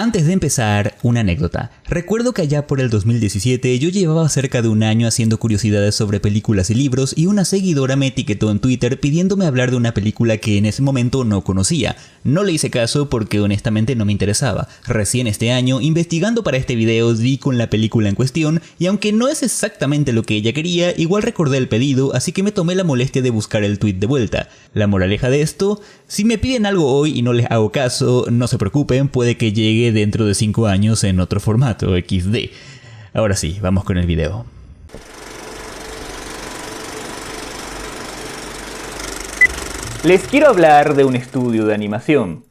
Antes de empezar, una anécdota. Recuerdo que allá por el 2017 yo llevaba cerca de un año haciendo curiosidades sobre películas y libros y una seguidora me etiquetó en Twitter pidiéndome hablar de una película que en ese momento no conocía. No le hice caso porque honestamente no me interesaba. Recién este año, investigando para este video, di con la película en cuestión y aunque no es exactamente lo que ella quería, igual recordé el pedido, así que me tomé la molestia de buscar el tweet de vuelta. La moraleja de esto: si me piden algo hoy y no les hago caso, no se preocupen, puede que llegue dentro de 5 años en otro formato, XD. Ahora sí, vamos con el video. Les quiero hablar de un estudio de animación.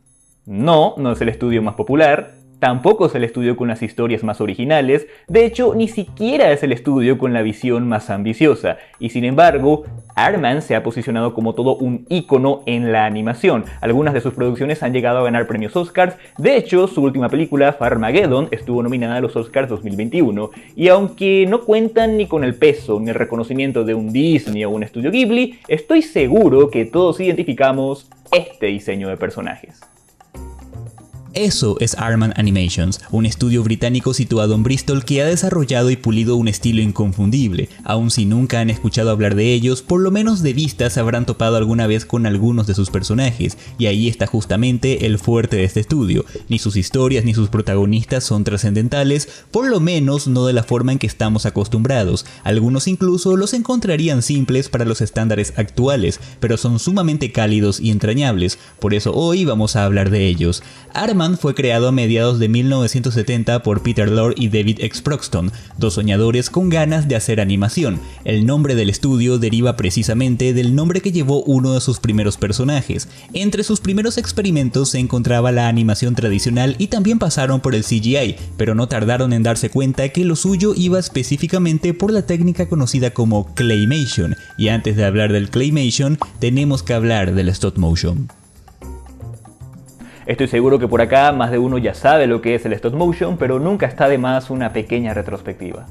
No es el estudio más popular, tampoco es el estudio con las historias más originales, de hecho ni siquiera es el estudio con la visión más ambiciosa, y sin embargo, Aardman se ha posicionado como todo un ícono en la animación. Algunas de sus producciones han llegado a ganar premios Oscars, de hecho su última película, Farmageddon, estuvo nominada a los Oscars 2021, y aunque no cuentan ni con el peso ni el reconocimiento de un Disney o un estudio Ghibli, estoy seguro que todos identificamos este diseño de personajes. Eso es Aardman Animations, un estudio británico situado en Bristol que ha desarrollado y pulido un estilo inconfundible. Aun si nunca han escuchado hablar de ellos, por lo menos de vista se habrán topado alguna vez con algunos de sus personajes, y ahí está justamente el fuerte de este estudio. Ni sus historias ni sus protagonistas son trascendentales, por lo menos no de la forma en que estamos acostumbrados. Algunos incluso los encontrarían simples para los estándares actuales, pero son sumamente cálidos y entrañables, por eso hoy vamos a hablar de ellos. Aardman fue creado a mediados de 1970 por Peter Lorre y David X. Proxton, dos soñadores con ganas de hacer animación. El nombre del estudio deriva precisamente del nombre que llevó uno de sus primeros personajes. Entre sus primeros experimentos se encontraba la animación tradicional y también pasaron por el CGI, pero no tardaron en darse cuenta que lo suyo iba específicamente por la técnica conocida como Claymation, y antes de hablar del Claymation, tenemos que hablar del Stop Motion. Estoy seguro que por acá más de uno ya sabe lo que es el stop motion, pero nunca está de más una pequeña retrospectiva.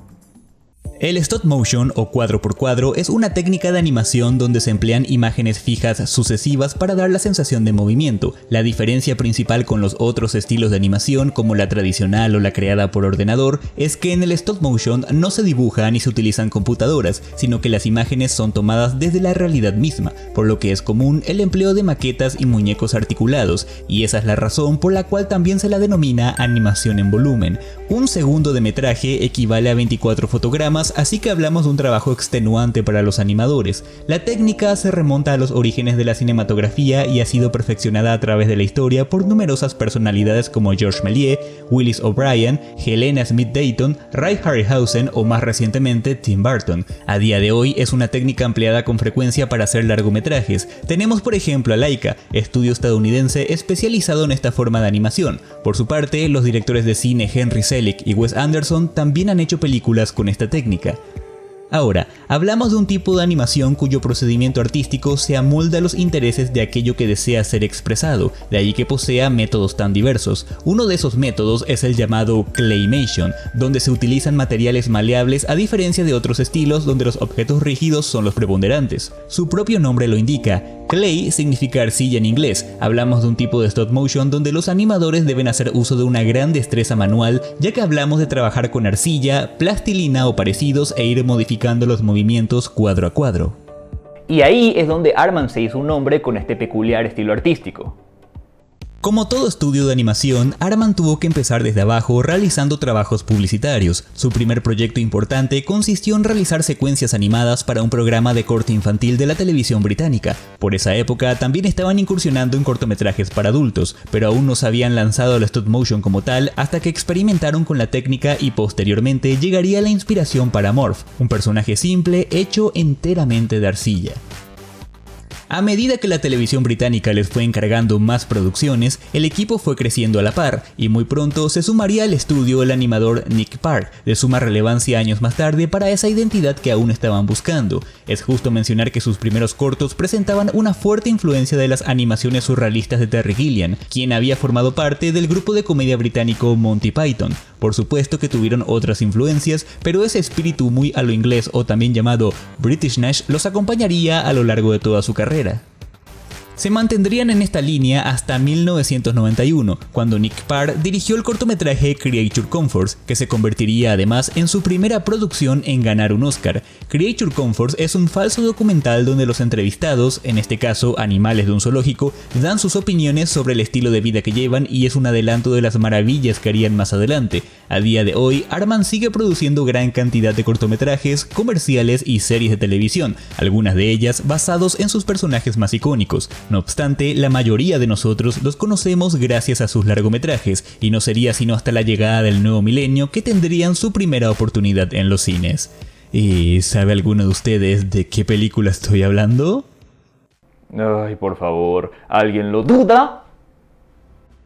El stop motion o cuadro por cuadro es una técnica de animación donde se emplean imágenes fijas sucesivas para dar la sensación de movimiento. La diferencia principal con los otros estilos de animación, como la tradicional o la creada por ordenador, es que en el stop motion no se dibuja ni se utilizan computadoras, sino que las imágenes son tomadas desde la realidad misma, por lo que es común el empleo de maquetas y muñecos articulados, y esa es la razón por la cual también se la denomina animación en volumen. Un segundo de metraje equivale a 24 fotogramas, así que hablamos de un trabajo extenuante para los animadores. La técnica se remonta a los orígenes de la cinematografía y ha sido perfeccionada a través de la historia por numerosas personalidades como Georges Méliès, Willis O'Brien, Helena Smith Dayton, Ray Harryhausen o más recientemente Tim Burton. A día de hoy es una técnica empleada con frecuencia para hacer largometrajes. Tenemos por ejemplo a Laika, estudio estadounidense especializado en esta forma de animación. Por su parte, los directores de cine Henry Selick y Wes Anderson también han hecho películas con esta técnica. Ahora, hablamos de un tipo de animación cuyo procedimiento artístico se amolda a los intereses de aquello que desea ser expresado, de ahí que posea métodos tan diversos. Uno de esos métodos es el llamado Claymation, donde se utilizan materiales maleables a diferencia de otros estilos donde los objetos rígidos son los preponderantes. Su propio nombre lo indica. Clay significa arcilla en inglés. Hablamos de un tipo de stop motion donde los animadores deben hacer uso de una gran destreza manual, ya que hablamos de trabajar con arcilla, plastilina o parecidos e ir modificando los movimientos cuadro a cuadro. Y ahí es donde Aardman se hizo un nombre con este peculiar estilo artístico. Como todo estudio de animación, Aardman tuvo que empezar desde abajo realizando trabajos publicitarios. Su primer proyecto importante consistió en realizar secuencias animadas para un programa de corte infantil de la televisión británica. Por esa época también estaban incursionando en cortometrajes para adultos, pero aún no se habían lanzado al stop motion como tal hasta que experimentaron con la técnica y posteriormente llegaría la inspiración para Morph, un personaje simple hecho enteramente de arcilla. A medida que la televisión británica les fue encargando más producciones, el equipo fue creciendo a la par, y muy pronto se sumaría al estudio el animador Nick Park, de suma relevancia años más tarde para esa identidad que aún estaban buscando. Es justo mencionar que sus primeros cortos presentaban una fuerte influencia de las animaciones surrealistas de Terry Gilliam, quien había formado parte del grupo de comedia británico Monty Python. Por supuesto que tuvieron otras influencias, pero ese espíritu muy a lo inglés o también llamado Britishness los acompañaría a lo largo de toda su carrera. Se mantendrían en esta línea hasta 1991, cuando Nick Parr dirigió el cortometraje Creature Comforts, que se convertiría además en su primera producción en ganar un Oscar. Creature Comforts es un falso documental donde los entrevistados, en este caso animales de un zoológico, dan sus opiniones sobre el estilo de vida que llevan y es un adelanto de las maravillas que harían más adelante. A día de hoy, Aardman sigue produciendo gran cantidad de cortometrajes, comerciales y series de televisión, algunas de ellas basados en sus personajes más icónicos. No obstante, la mayoría de nosotros los conocemos gracias a sus largometrajes, y no sería sino hasta la llegada del nuevo milenio que tendrían su primera oportunidad en los cines. ¿Y sabe alguno de ustedes de qué película estoy hablando? Ay, por favor, ¿alguien lo duda?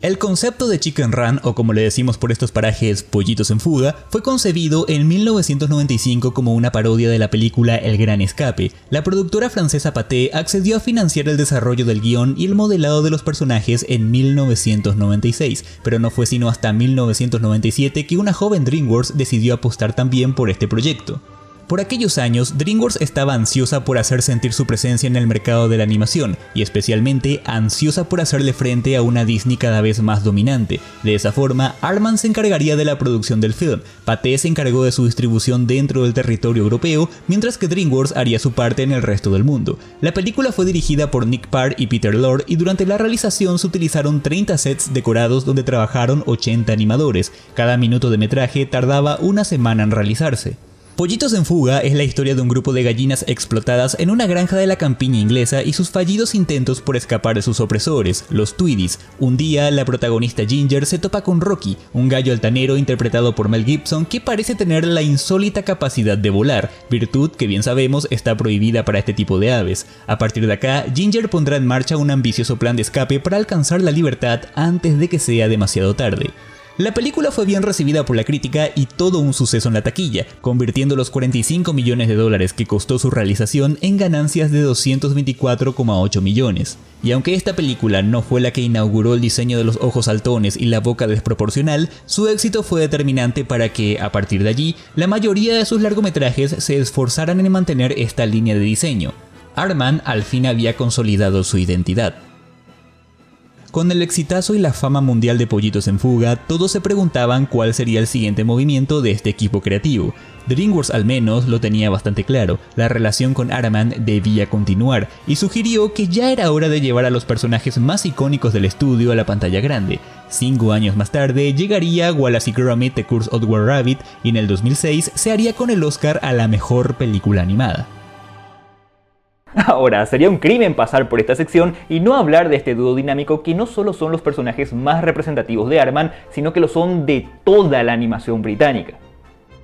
El concepto de Chicken Run, o como le decimos por estos parajes, Pollitos en Fuga, fue concebido en 1995 como una parodia de la película El Gran Escape. La productora francesa Pathé accedió a financiar el desarrollo del guión y el modelado de los personajes en 1996, pero no fue sino hasta 1997 que una joven DreamWorks decidió apostar también por este proyecto. Por aquellos años, DreamWorks estaba ansiosa por hacer sentir su presencia en el mercado de la animación, y especialmente ansiosa por hacerle frente a una Disney cada vez más dominante. De esa forma, Aardman se encargaría de la producción del film, Pathé se encargó de su distribución dentro del territorio europeo, mientras que DreamWorks haría su parte en el resto del mundo. La película fue dirigida por Nick Parr y Peter Lord, y durante la realización se utilizaron 30 sets decorados donde trabajaron 80 animadores. Cada minuto de metraje tardaba una semana en realizarse. Pollitos en Fuga es la historia de un grupo de gallinas explotadas en una granja de la campiña inglesa y sus fallidos intentos por escapar de sus opresores, los Tweedies. Un día, la protagonista Ginger se topa con Rocky, un gallo altanero interpretado por Mel Gibson que parece tener la insólita capacidad de volar, virtud que bien sabemos está prohibida para este tipo de aves. A partir de acá, Ginger pondrá en marcha un ambicioso plan de escape para alcanzar la libertad antes de que sea demasiado tarde. La película fue bien recibida por la crítica y todo un suceso en la taquilla, convirtiendo los 45 millones de dólares que costó su realización en ganancias de 224,8 millones. Y aunque esta película no fue la que inauguró el diseño de los ojos saltones y la boca desproporcional, su éxito fue determinante para que, a partir de allí, la mayoría de sus largometrajes se esforzaran en mantener esta línea de diseño. Aardman al fin había consolidado su identidad. Con el exitazo y la fama mundial de Pollitos en Fuga, todos se preguntaban cuál sería el siguiente movimiento de este equipo creativo. DreamWorks al menos lo tenía bastante claro, la relación con Aardman debía continuar, y sugirió que ya era hora de llevar a los personajes más icónicos del estudio a la pantalla grande. 5 años más tarde llegaría Wallace y Gromit: The Curse of Were Rabbit, y en el 2006 se haría con el Oscar a la mejor película animada. Ahora, sería un crimen pasar por esta sección y no hablar de este dúo dinámico que no solo son los personajes más representativos de Aardman, sino que lo son de toda la animación británica.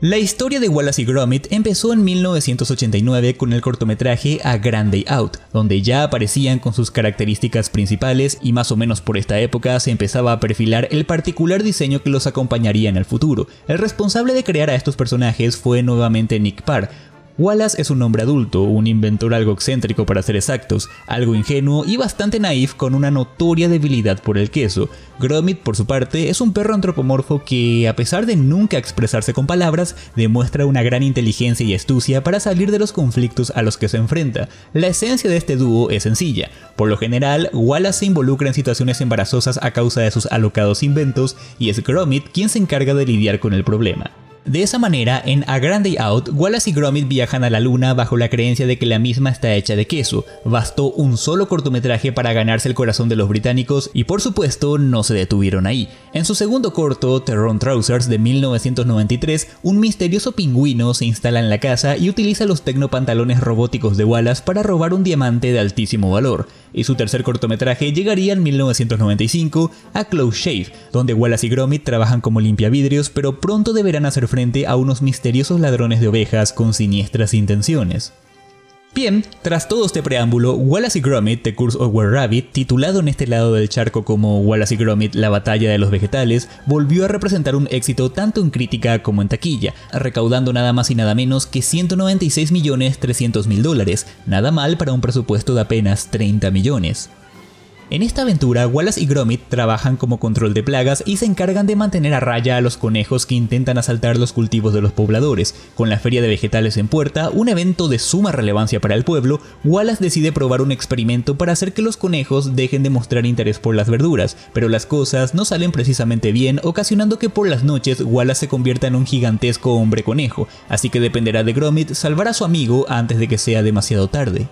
La historia de Wallace y Gromit empezó en 1989 con el cortometraje A Grand Day Out, donde ya aparecían con sus características principales y más o menos por esta época se empezaba a perfilar el particular diseño que los acompañaría en el futuro. El responsable de crear a estos personajes fue nuevamente Nick Parr. Wallace es un hombre adulto, un inventor algo excéntrico para ser exactos, algo ingenuo y bastante naif con una notoria debilidad por el queso. Gromit, por su parte, es un perro antropomorfo que, a pesar de nunca expresarse con palabras, demuestra una gran inteligencia y astucia para salir de los conflictos a los que se enfrenta. La esencia de este dúo es sencilla. Por lo general, Wallace se involucra en situaciones embarazosas a causa de sus alocados inventos y es Gromit quien se encarga de lidiar con el problema. De esa manera, en A Grand Day Out, Wallace y Gromit viajan a la luna bajo la creencia de que la misma está hecha de queso. Bastó un solo cortometraje para ganarse el corazón de los británicos y por supuesto no se detuvieron ahí. En su segundo corto, Terron Trousers de 1993, un misterioso pingüino se instala en la casa y utiliza los tecnopantalones robóticos de Wallace para robar un diamante de altísimo valor. Y su tercer cortometraje llegaría en 1995 a Close Shave, donde Wallace y Gromit trabajan como limpiavidrios, pero pronto deberán hacer frente a unos misteriosos ladrones de ovejas con siniestras intenciones. Bien, tras todo este preámbulo, Wallace y Gromit: The Curse of Were Rabbit, titulado en este lado del charco como Wallace y Gromit: La batalla de los vegetales, volvió a representar un éxito tanto en crítica como en taquilla, recaudando nada más y nada menos que $196.300.000, nada mal para un presupuesto de apenas 30 millones. En esta aventura, Wallace y Gromit trabajan como control de plagas y se encargan de mantener a raya a los conejos que intentan asaltar los cultivos de los pobladores. Con la feria de vegetales en puerta, un evento de suma relevancia para el pueblo, Wallace decide probar un experimento para hacer que los conejos dejen de mostrar interés por las verduras, pero las cosas no salen precisamente bien, ocasionando que por las noches Wallace se convierta en un gigantesco hombre conejo, así que dependerá de Gromit salvar a su amigo antes de que sea demasiado tarde.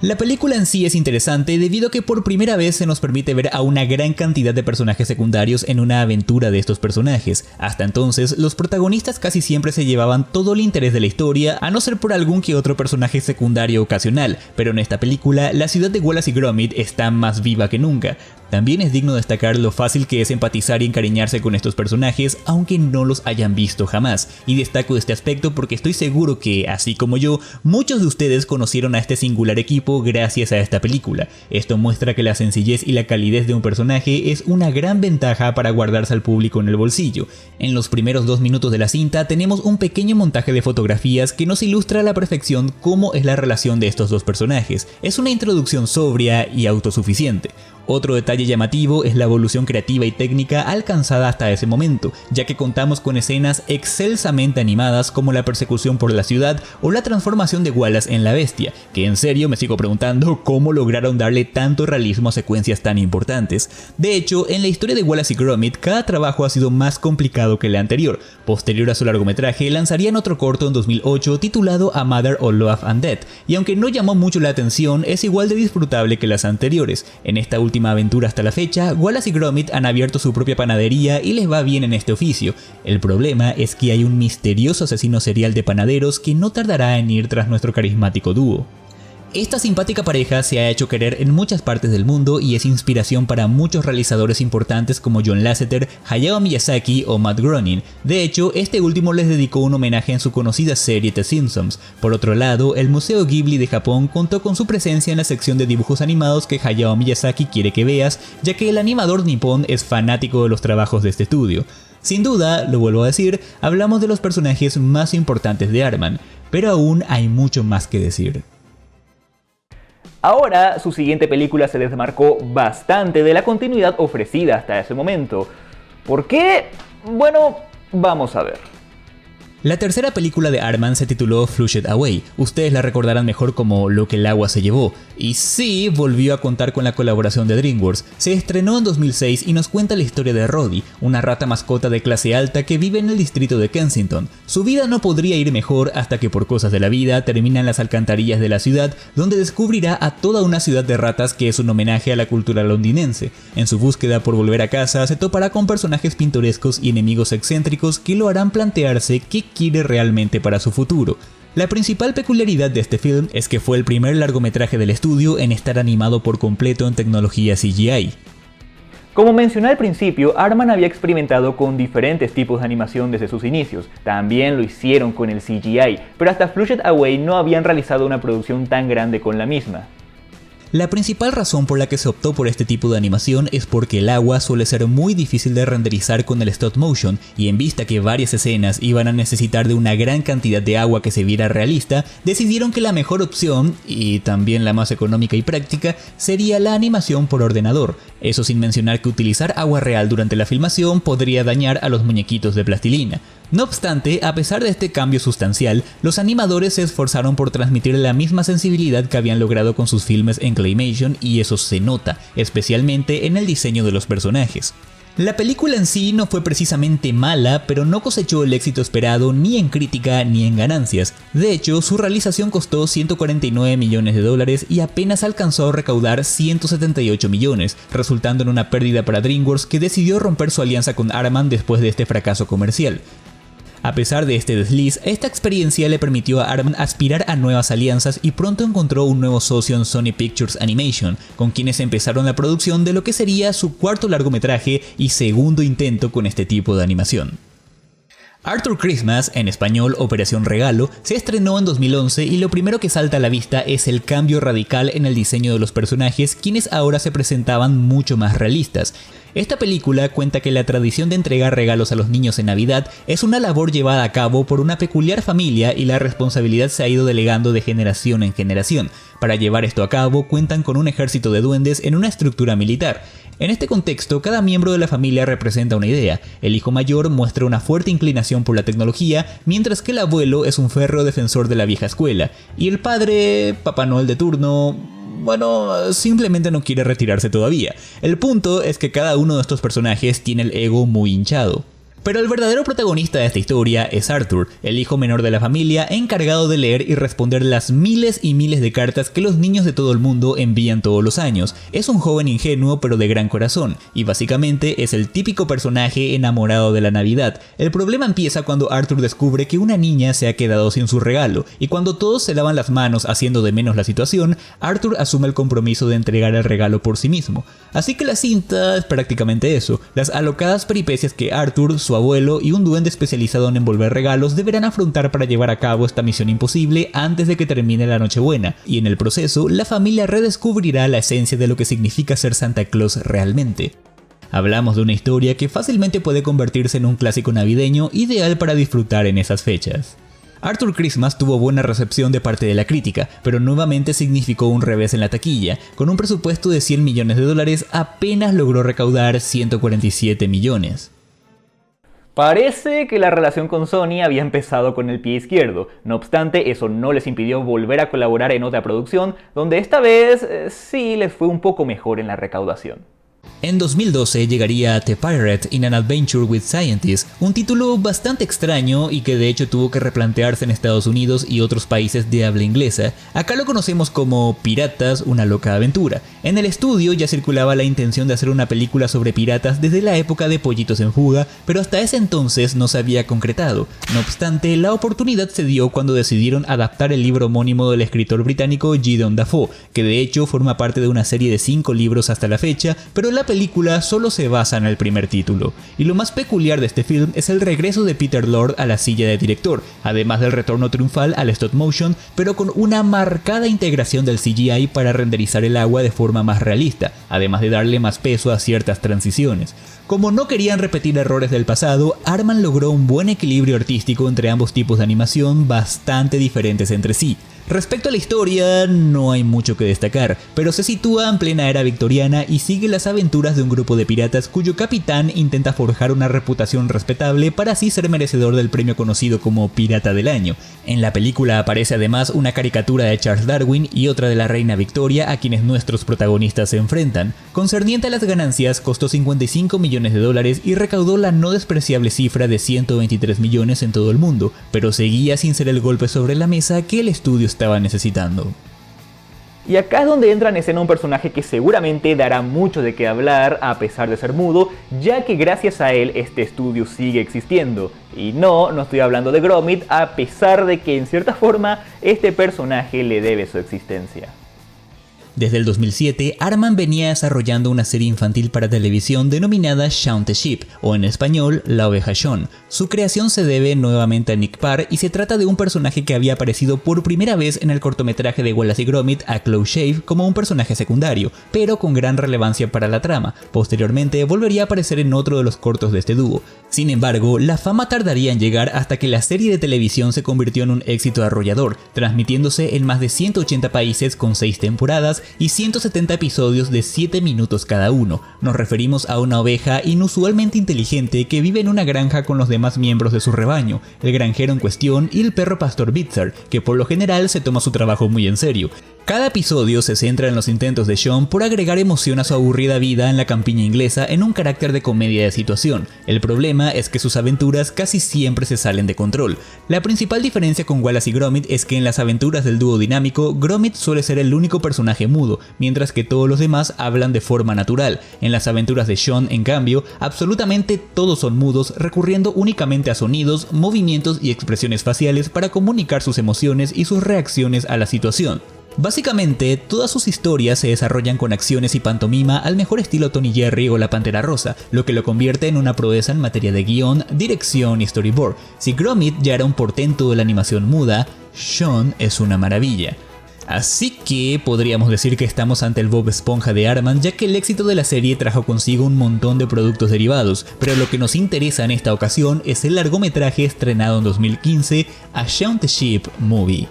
La película en sí es interesante debido a que por primera vez se nos permite ver a una gran cantidad de personajes secundarios en una aventura de estos personajes. Hasta entonces, los protagonistas casi siempre se llevaban todo el interés de la historia, a no ser por algún que otro personaje secundario ocasional, pero en esta película la ciudad de Wallace y Gromit está más viva que nunca. También es digno destacar lo fácil que es empatizar y encariñarse con estos personajes aunque no los hayan visto jamás, y destaco este aspecto porque estoy seguro que, así como yo, muchos de ustedes conocieron a este singular equipo gracias a esta película. Esto muestra que la sencillez y la calidez de un personaje es una gran ventaja para guardarse al público en el bolsillo. En los primeros 2 minutos de la cinta tenemos un pequeño montaje de fotografías que nos ilustra a la perfección cómo es la relación de estos dos personajes. Es una introducción sobria y autosuficiente. Otro detalle llamativo es la evolución creativa y técnica alcanzada hasta ese momento, ya que contamos con escenas excelsamente animadas como la persecución por la ciudad o la transformación de Wallace en la bestia, que en serio me sigo preguntando cómo lograron darle tanto realismo a secuencias tan importantes. De hecho, en la historia de Wallace y Gromit, cada trabajo ha sido más complicado que el anterior. Posterior a su largometraje, lanzarían otro corto en 2008 titulado A Mother of Love and Death, y aunque no llamó mucho la atención, es igual de disfrutable que las anteriores. En esta última aventura hasta la fecha, Wallace y Gromit han abierto su propia panadería y les va bien en este oficio. El problema es que hay un misterioso asesino serial de panaderos que no tardará en ir tras nuestro carismático dúo. Esta simpática pareja se ha hecho querer en muchas partes del mundo y es inspiración para muchos realizadores importantes como John Lasseter, Hayao Miyazaki o Matt Groening. De hecho, este último les dedicó un homenaje en su conocida serie The Simpsons. Por otro lado, el Museo Ghibli de Japón contó con su presencia en la sección de dibujos animados que Hayao Miyazaki quiere que veas, ya que el animador nipón es fanático de los trabajos de este estudio. Sin duda, lo vuelvo a decir, hablamos de los personajes más importantes de Aardman, pero aún hay mucho más que decir. Ahora, su siguiente película se desmarcó bastante de la continuidad ofrecida hasta ese momento. ¿Por qué? Bueno, vamos a ver. La tercera película de Aardman se tituló Flushed Away, ustedes la recordarán mejor como Lo que el agua se llevó, y sí, volvió a contar con la colaboración de DreamWorks. Se estrenó en 2006 y nos cuenta la historia de Roddy, una rata mascota de clase alta que vive en el distrito de Kensington. Su vida no podría ir mejor hasta que por cosas de la vida termina en las alcantarillas de la ciudad, donde descubrirá a toda una ciudad de ratas que es un homenaje a la cultura londinense. En su búsqueda por volver a casa se topará con personajes pintorescos y enemigos excéntricos que lo harán plantearse qué quiere realmente para su futuro. La principal peculiaridad de este film es que fue el primer largometraje del estudio en estar animado por completo en tecnología CGI. Como mencioné al principio, Aardman había experimentado con diferentes tipos de animación desde sus inicios. También lo hicieron con el CGI, pero hasta Flushed Away no habían realizado una producción tan grande con la misma. La principal razón por la que se optó por este tipo de animación es porque el agua suele ser muy difícil de renderizar con el stop motion, y en vista que varias escenas iban a necesitar de una gran cantidad de agua que se viera realista, decidieron que la mejor opción, y también la más económica y práctica, sería la animación por ordenador. Eso sin mencionar que utilizar agua real durante la filmación podría dañar a los muñequitos de plastilina. No obstante, a pesar de este cambio sustancial, los animadores se esforzaron por transmitir la misma sensibilidad que habían logrado con sus filmes en Claymation, y eso se nota, especialmente en el diseño de los personajes. La película en sí no fue precisamente mala, pero no cosechó el éxito esperado ni en crítica ni en ganancias. De hecho, su realización costó $149 millones y apenas alcanzó a recaudar 178 millones, resultando en una pérdida para DreamWorks, que decidió romper su alianza con Aardman después de este fracaso comercial. A pesar de este desliz, esta experiencia le permitió a Aardman aspirar a nuevas alianzas y pronto encontró un nuevo socio en Sony Pictures Animation, con quienes empezaron la producción de lo que sería su cuarto largometraje y segundo intento con este tipo de animación. Arthur Christmas, en español Operación Regalo, se estrenó en 2011 y lo primero que salta a la vista es el cambio radical en el diseño de los personajes, quienes ahora se presentaban mucho más realistas. Esta película cuenta que la tradición de entregar regalos a los niños en Navidad es una labor llevada a cabo por una peculiar familia y la responsabilidad se ha ido delegando de generación en generación. Para llevar esto a cabo cuentan con un ejército de duendes en una estructura militar. En este contexto, cada miembro de la familia representa una idea. El hijo mayor muestra una fuerte inclinación por la tecnología, mientras que el abuelo es un férreo defensor de la vieja escuela. Y el padre, Papá Noel de turno, bueno, simplemente no quiere retirarse todavía. El punto es que cada uno de estos personajes tiene el ego muy hinchado. Pero el verdadero protagonista de esta historia es Arthur, el hijo menor de la familia, encargado de leer y responder las miles y miles de cartas que los niños de todo el mundo envían todos los años. Es un joven ingenuo pero de gran corazón, y básicamente es el típico personaje enamorado de la Navidad. El problema empieza cuando Arthur descubre que una niña se ha quedado sin su regalo, y cuando todos se lavan las manos haciendo de menos la situación, Arthur asume el compromiso de entregar el regalo por sí mismo. Así que la cinta es prácticamente eso, las alocadas peripecias que Arthur, su abuelo y un duende especializado en envolver regalos deberán afrontar para llevar a cabo esta misión imposible antes de que termine la Nochebuena, y en el proceso la familia redescubrirá la esencia de lo que significa ser Santa Claus realmente. Hablamos de una historia que fácilmente puede convertirse en un clásico navideño ideal para disfrutar en esas fechas. Arthur Christmas tuvo buena recepción de parte de la crítica, pero nuevamente significó un revés en la taquilla. Con un presupuesto de $100 millones, apenas logró recaudar 147 millones. Parece que la relación con Sony había empezado con el pie izquierdo. No obstante, eso no les impidió volver a colaborar en otra producción, donde esta vez sí les fue un poco mejor en la recaudación. En 2012 llegaría The Pirate in an Adventure with Scientists, un título bastante extraño y que de hecho tuvo que replantearse en Estados Unidos y otros países de habla inglesa. Acá lo conocemos como Piratas, una loca aventura. En el estudio ya circulaba la intención de hacer una película sobre piratas desde la época de Pollitos en Fuga, pero hasta ese entonces no se había concretado. No obstante, la oportunidad se dio cuando decidieron adaptar el libro homónimo del escritor británico Gideon Dafoe, que de hecho forma parte de una serie de 5 libros hasta la fecha, pero la película solo se basa en el primer título. Y lo más peculiar de este film es el regreso de Peter Lord a la silla de director, además del retorno triunfal al stop motion, pero con una marcada integración del CGI para renderizar el agua de forma más realista, además de darle más peso a ciertas transiciones. Como no querían repetir errores del pasado, Aardman logró un buen equilibrio artístico entre ambos tipos de animación bastante diferentes entre sí. Respecto a la historia, no hay mucho que destacar, pero se sitúa en plena era victoriana y sigue las aventuras de un grupo de piratas cuyo capitán intenta forjar una reputación respetable para así ser merecedor del premio conocido como Pirata del Año. En la película aparece además una caricatura de Charles Darwin y otra de la reina Victoria a quienes nuestros protagonistas se enfrentan. Concerniente a las ganancias, costó $55 millones y recaudó la no despreciable cifra de 123 millones en todo el mundo, pero seguía sin ser el golpe sobre la mesa que el estudio estaba necesitando. Y acá es donde entra en escena un personaje que seguramente dará mucho de qué hablar a pesar de ser mudo, ya que gracias a él este estudio sigue existiendo. Y no estoy hablando de Gromit, a pesar de que en cierta forma este personaje le debe su existencia. Desde el 2007, Aardman venía desarrollando una serie infantil para televisión denominada Shaun the Sheep, o en español, La Oveja Shaun. Su creación se debe nuevamente a Nick Parr y se trata de un personaje que había aparecido por primera vez en el cortometraje de Wallace y Gromit A Close Shave como un personaje secundario, pero con gran relevancia para la trama. Posteriormente volvería a aparecer en otro de los cortos de este dúo. Sin embargo, la fama tardaría en llegar hasta que la serie de televisión se convirtió en un éxito arrollador, transmitiéndose en más de 180 países con 6 temporadas y 170 episodios de 7 minutos cada uno. Nos referimos a una oveja inusualmente inteligente que vive en una granja con los demás miembros de su rebaño, el granjero en cuestión y el perro pastor Bitzer, que por lo general se toma su trabajo muy en serio. Cada episodio se centra en los intentos de Shaun por agregar emoción a su aburrida vida en la campiña inglesa en un carácter de comedia de situación. El problema es que sus aventuras casi siempre se salen de control. La principal diferencia con Wallace y Gromit es que en las aventuras del dúo dinámico, Gromit suele ser el único personaje mudo, mientras que todos los demás hablan de forma natural. En las aventuras de Shaun, en cambio, absolutamente todos son mudos, recurriendo únicamente a sonidos, movimientos y expresiones faciales para comunicar sus emociones y sus reacciones a la situación. Básicamente, todas sus historias se desarrollan con acciones y pantomima al mejor estilo Tony Jerry o La Pantera Rosa, lo que lo convierte en una proeza en materia de guión, dirección y storyboard. Si Gromit ya era un portento de la animación muda, Shaun es una maravilla. Así que podríamos decir que estamos ante el Bob Esponja de Aardman, ya que el éxito de la serie trajo consigo un montón de productos derivados, pero lo que nos interesa en esta ocasión es el largometraje estrenado en 2015, A Shaun the Sheep Movie.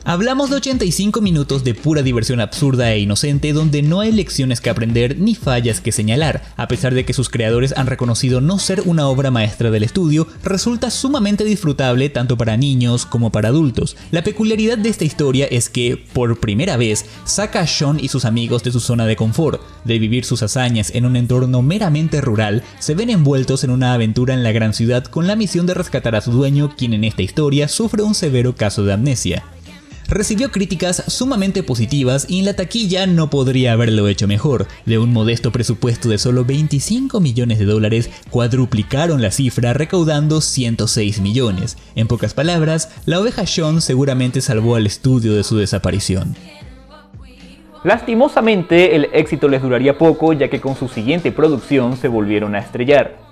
Hablamos de 85 minutos de pura diversión absurda e inocente donde no hay lecciones que aprender ni fallas que señalar. A pesar de que sus creadores han reconocido no ser una obra maestra del estudio, resulta sumamente disfrutable tanto para niños como para adultos. La peculiaridad de esta historia es que, por primera vez, saca a Shaun y sus amigos de su zona de confort. De vivir sus hazañas en un entorno meramente rural, se ven envueltos en una aventura en la gran ciudad con la misión de rescatar a su dueño, quien en esta historia sufre un severo caso de amnesia. Recibió críticas sumamente positivas y en la taquilla no podría haberlo hecho mejor. De un modesto presupuesto de solo $25 millones, cuadruplicaron la cifra recaudando 106 millones. En pocas palabras, la oveja Shaun seguramente salvó al estudio de su desaparición. Lastimosamente, el éxito les duraría poco, ya que con su siguiente producción se volvieron a estrellar.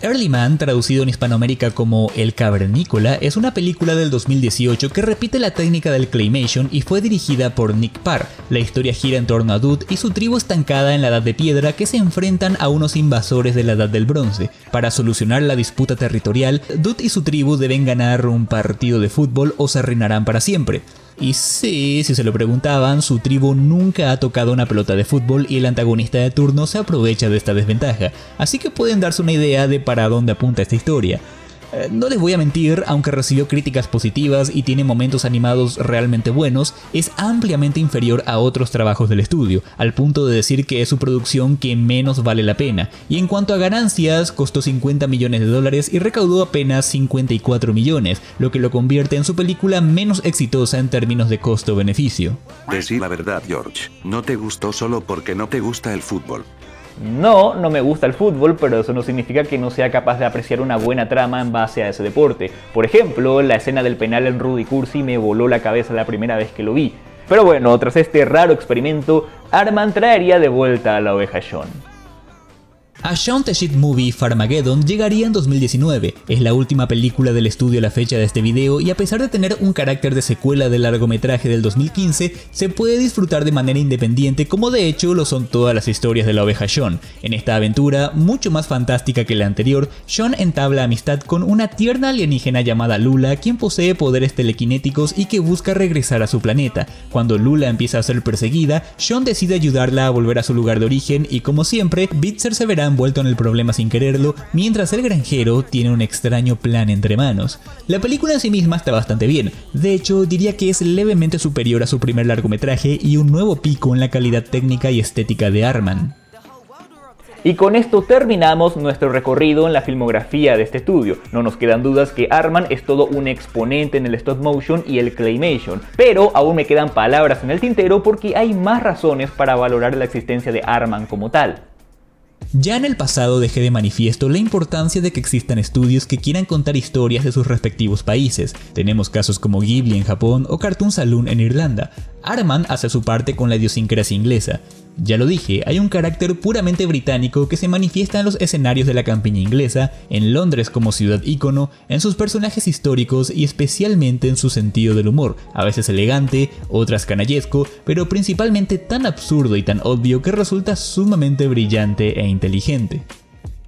Early Man, traducido en Hispanoamérica como El Cavernícola, es una película del 2018 que repite la técnica del claymation y fue dirigida por Nick Parr. La historia gira en torno a Dutt y su tribu estancada en la Edad de Piedra que se enfrentan a unos invasores de la Edad del Bronce. Para solucionar la disputa territorial, Dutt y su tribu deben ganar un partido de fútbol o se arruinarán para siempre. Y sí, si se lo preguntaban, su tribu nunca ha tocado una pelota de fútbol y el antagonista de turno se aprovecha de esta desventaja, así que pueden darse una idea de para dónde apunta esta historia. No les voy a mentir, aunque recibió críticas positivas y tiene momentos animados realmente buenos, es ampliamente inferior a otros trabajos del estudio, al punto de decir que es su producción que menos vale la pena. Y en cuanto a ganancias, costó $50 millones y recaudó apenas 54 millones, lo que lo convierte en su película menos exitosa en términos de costo-beneficio. Decí la verdad, George, no te gustó solo porque no te gusta el fútbol. No me gusta el fútbol, pero eso no significa que no sea capaz de apreciar una buena trama en base a ese deporte. Por ejemplo, la escena del penal en Rudy Cursi me voló la cabeza la primera vez que lo vi. Pero bueno, tras este raro experimento, Aardman traería de vuelta a la oveja Shaun. A Shaun the Sheep Movie Farmageddon llegaría en 2019, es la última película del estudio a la fecha de este video y a pesar de tener un carácter de secuela del largometraje del 2015, se puede disfrutar de manera independiente como de hecho lo son todas las historias de la oveja Shaun. En esta aventura, mucho más fantástica que la anterior, Shaun entabla amistad con una tierna alienígena llamada Lula, quien posee poderes telequinéticos y que busca regresar a su planeta. Cuando Lula empieza a ser perseguida, Shaun decide ayudarla a volver a su lugar de origen y como siempre, Bitzer se verá envuelto en el problema sin quererlo, mientras el granjero tiene un extraño plan entre manos. La película en sí misma está bastante bien, de hecho diría que es levemente superior a su primer largometraje y un nuevo pico en la calidad técnica y estética de Aardman. Y con esto terminamos nuestro recorrido en la filmografía de este estudio. No nos quedan dudas que Aardman es todo un exponente en el stop motion y el claymation, pero aún me quedan palabras en el tintero porque hay más razones para valorar la existencia de Aardman como tal. Ya en el pasado dejé de manifiesto la importancia de que existan estudios que quieran contar historias de sus respectivos países. Tenemos casos como Ghibli en Japón o Cartoon Saloon en Irlanda. Aardman hace su parte con la idiosincrasia inglesa. Ya lo dije, hay un carácter puramente británico que se manifiesta en los escenarios de la campiña inglesa, en Londres como ciudad ícono, en sus personajes históricos y especialmente en su sentido del humor, a veces elegante, otras canallesco, pero principalmente tan absurdo y tan obvio que resulta sumamente brillante e inteligente.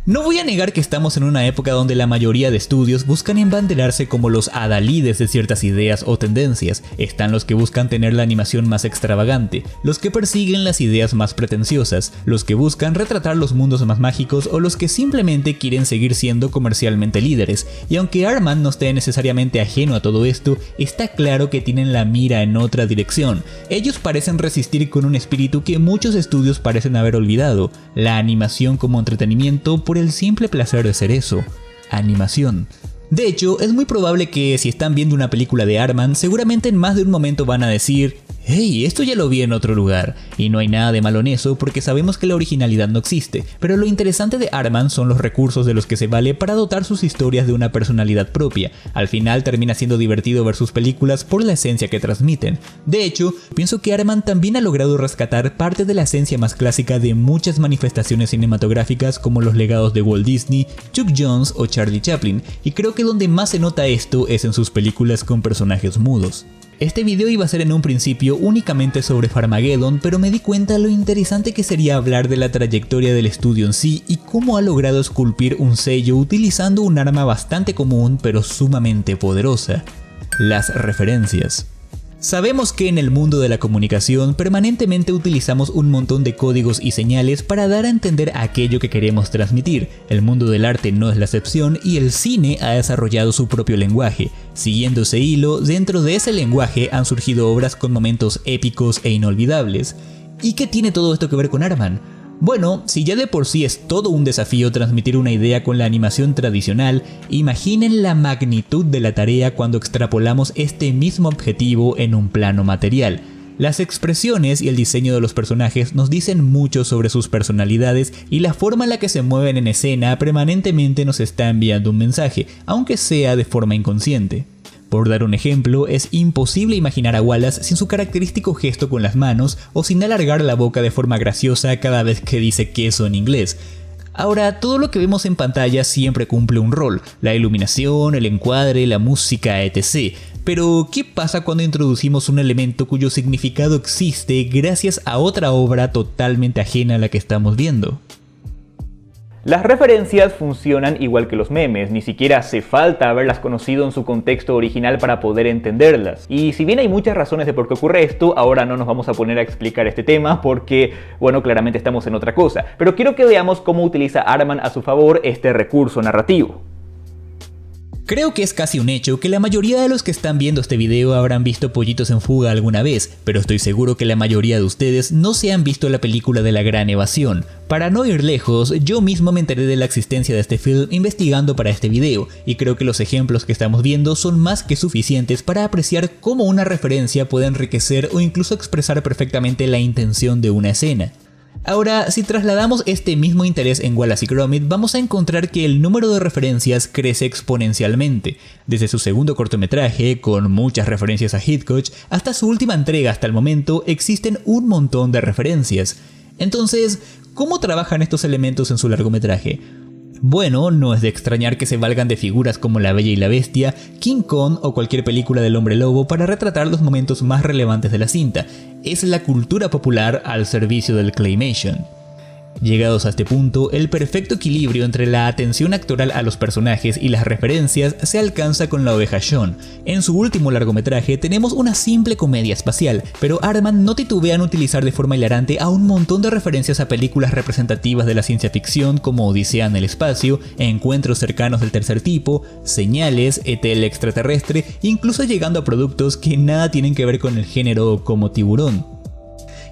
No voy a negar que estamos en una época donde la mayoría de estudios buscan embanderarse como los adalides de ciertas ideas o tendencias. Están los que buscan tener la animación más extravagante, los que persiguen las ideas más pretenciosas, los que buscan retratar los mundos más mágicos o los que simplemente quieren seguir siendo comercialmente líderes. Y aunque Aardman no esté necesariamente ajeno a todo esto, está claro que tienen la mira en otra dirección. Ellos parecen resistir con un espíritu que muchos estudios parecen haber olvidado, la animación como entretenimiento por el simple placer de ser eso, animación. De hecho, es muy probable que si están viendo una película de Aardman, seguramente en más de un momento van a decir hey, esto ya lo vi en otro lugar, y no hay nada de malo en eso porque sabemos que la originalidad no existe, pero lo interesante de Aardman son los recursos de los que se vale para dotar sus historias de una personalidad propia. Al final termina siendo divertido ver sus películas por la esencia que transmiten. De hecho, pienso que Aardman también ha logrado rescatar parte de la esencia más clásica de muchas manifestaciones cinematográficas como los legados de Walt Disney, Chuck Jones o Charlie Chaplin, y creo que donde más se nota esto es en sus películas con personajes mudos. Este video iba a ser en un principio únicamente sobre Farmageddon, pero me di cuenta lo interesante que sería hablar de la trayectoria del estudio en sí y cómo ha logrado esculpir un sello utilizando un arma bastante común pero sumamente poderosa: las referencias. Sabemos que en el mundo de la comunicación permanentemente utilizamos un montón de códigos y señales para dar a entender aquello que queremos transmitir. El mundo del arte no es la excepción y el cine ha desarrollado su propio lenguaje. Siguiendo ese hilo, dentro de ese lenguaje han surgido obras con momentos épicos e inolvidables. ¿Y qué tiene todo esto que ver con Aardman? Bueno, si ya de por sí es todo un desafío transmitir una idea con la animación tradicional, imaginen la magnitud de la tarea cuando extrapolamos este mismo objetivo en un plano material. Las expresiones y el diseño de los personajes nos dicen mucho sobre sus personalidades y la forma en la que se mueven en escena permanentemente nos está enviando un mensaje, aunque sea de forma inconsciente. Por dar un ejemplo, es imposible imaginar a Wallace sin su característico gesto con las manos o sin alargar la boca de forma graciosa cada vez que dice queso en inglés. Ahora, todo lo que vemos en pantalla siempre cumple un rol: la iluminación, el encuadre, la música, etc. Pero, ¿qué pasa cuando introducimos un elemento cuyo significado existe gracias a otra obra totalmente ajena a la que estamos viendo? Las referencias funcionan igual que los memes, ni siquiera hace falta haberlas conocido en su contexto original para poder entenderlas. Y si bien hay muchas razones de por qué ocurre esto, ahora no nos vamos a poner a explicar este tema porque, bueno, claramente estamos en otra cosa. Pero quiero que veamos cómo utiliza Aardman a su favor este recurso narrativo. Creo que es casi un hecho que la mayoría de los que están viendo este video habrán visto Pollitos en Fuga alguna vez, pero estoy seguro que la mayoría de ustedes no se han visto la película de La Gran Evasión. Para no ir lejos, yo mismo me enteré de la existencia de este film investigando para este video, y creo que los ejemplos que estamos viendo son más que suficientes para apreciar cómo una referencia puede enriquecer o incluso expresar perfectamente la intención de una escena. Ahora, si trasladamos este mismo interés en Wallace y Gromit, vamos a encontrar que el número de referencias crece exponencialmente. Desde su segundo cortometraje, con muchas referencias a Hitchcock, hasta su última entrega hasta el momento, existen un montón de referencias. Entonces, ¿cómo trabajan estos elementos en su largometraje? Bueno, no es de extrañar que se valgan de figuras como La Bella y la Bestia, King Kong o cualquier película del Hombre Lobo para retratar los momentos más relevantes de la cinta. Es la cultura popular al servicio del claymation. Llegados a este punto, el perfecto equilibrio entre la atención actoral a los personajes y las referencias se alcanza con La Oveja Shaun. En su último largometraje tenemos una simple comedia espacial, pero Aardman no titubea en utilizar de forma hilarante a un montón de referencias a películas representativas de la ciencia ficción como Odisea en el espacio, Encuentros cercanos del tercer tipo, Señales, E.T. el extraterrestre, incluso llegando a productos que nada tienen que ver con el género como Tiburón.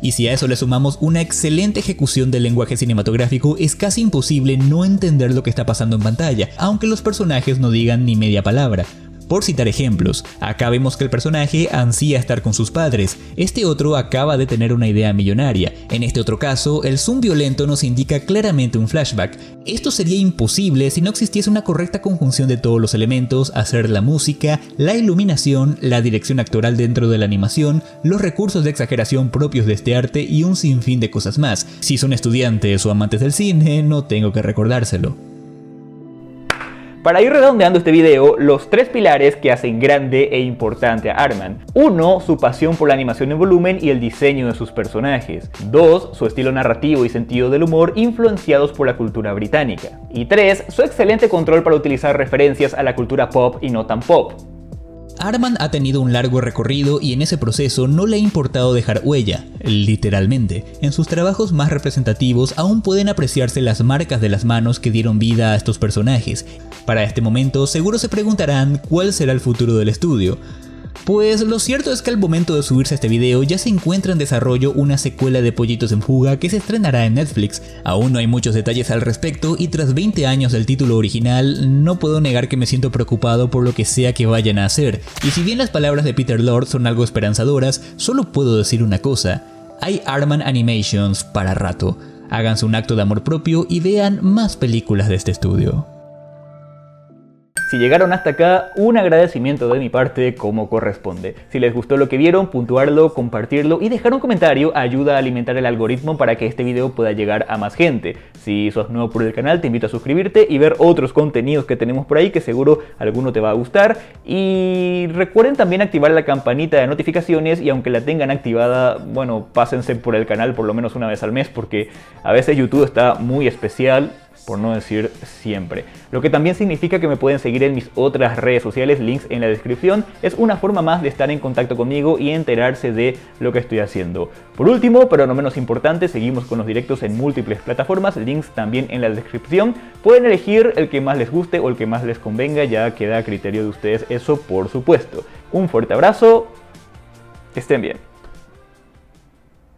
Y si a eso le sumamos una excelente ejecución del lenguaje cinematográfico, es casi imposible no entender lo que está pasando en pantalla, aunque los personajes no digan ni media palabra. Por citar ejemplos, acá vemos que el personaje ansía estar con sus padres, este otro acaba de tener una idea millonaria, en este otro caso el zoom violento nos indica claramente un flashback. Esto sería imposible si no existiese una correcta conjunción de todos los elementos, hacer la música, la iluminación, la dirección actoral dentro de la animación, los recursos de exageración propios de este arte y un sinfín de cosas más. Si son estudiantes o amantes del cine, no tengo que recordárselo. Para ir redondeando este video, los tres pilares que hacen grande e importante a Aardman. 1. Su pasión por la animación en volumen y el diseño de sus personajes. 2. Su estilo narrativo y sentido del humor influenciados por la cultura británica. Y 3. Su excelente control para utilizar referencias a la cultura pop y no tan pop. Aardman ha tenido un largo recorrido y en ese proceso no le ha importado dejar huella, literalmente. En sus trabajos más representativos aún pueden apreciarse las marcas de las manos que dieron vida a estos personajes. Para este momento seguro se preguntarán cuál será el futuro del estudio. Pues lo cierto es que al momento de subirse este video ya se encuentra en desarrollo una secuela de Pollitos en Fuga que se estrenará en Netflix. Aún no hay muchos detalles al respecto y tras 20 años del título original no puedo negar que me siento preocupado por lo que sea que vayan a hacer. Y si bien las palabras de Peter Lord son algo esperanzadoras, solo puedo decir una cosa: hay Aardman Animations para rato. Háganse un acto de amor propio y vean más películas de este estudio. Si llegaron hasta acá, un agradecimiento de mi parte como corresponde. Si les gustó lo que vieron, puntuarlo, compartirlo y dejar un comentario ayuda a alimentar el algoritmo para que este video pueda llegar a más gente. Si sos nuevo por el canal, te invito a suscribirte y ver otros contenidos que tenemos por ahí que seguro alguno te va a gustar. Y recuerden también activar la campanita de notificaciones y aunque la tengan activada, bueno, pásense por el canal por lo menos una vez al mes porque a veces YouTube está muy especial, por no decir siempre. Lo que también significa que me pueden seguir en mis otras redes sociales, links en la descripción. Es una forma más de estar en contacto conmigo y enterarse de lo que estoy haciendo. Por último, pero no menos importante, seguimos con los directos en múltiples plataformas, links también en la descripción. Pueden elegir el que más les guste o el que más les convenga, ya queda a criterio de ustedes eso, por supuesto. Un fuerte abrazo, que estén bien.